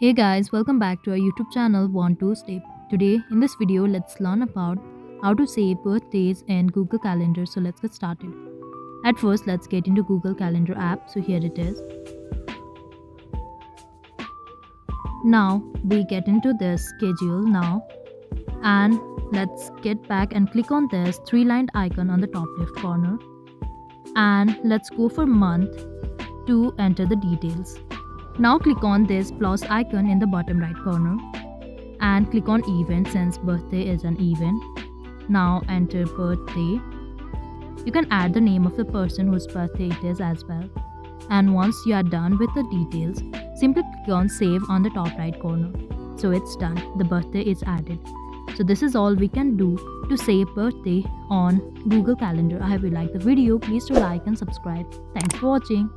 Hey guys, welcome back to our YouTube channel Want to Step. Today in this video, let's learn about how to save birthdays in Google Calendar. So let's get started. At first, let's get into Google Calendar app. So here it is. Now we get into this schedule now, and let's get back and click on this three-lined icon on the top left corner, and let's go for month to enter the details. Now click on this plus icon in the bottom right corner and click on event since birthday is an event. Now enter birthday. You can add the name of the person whose birthday it is as well. And once you are done with the details, simply click on save on the top right corner. So it's done. The birthday is added. So this is all we can do to save birthday on Google Calendar. I hope you liked the video. Please do like and subscribe. Thanks for watching.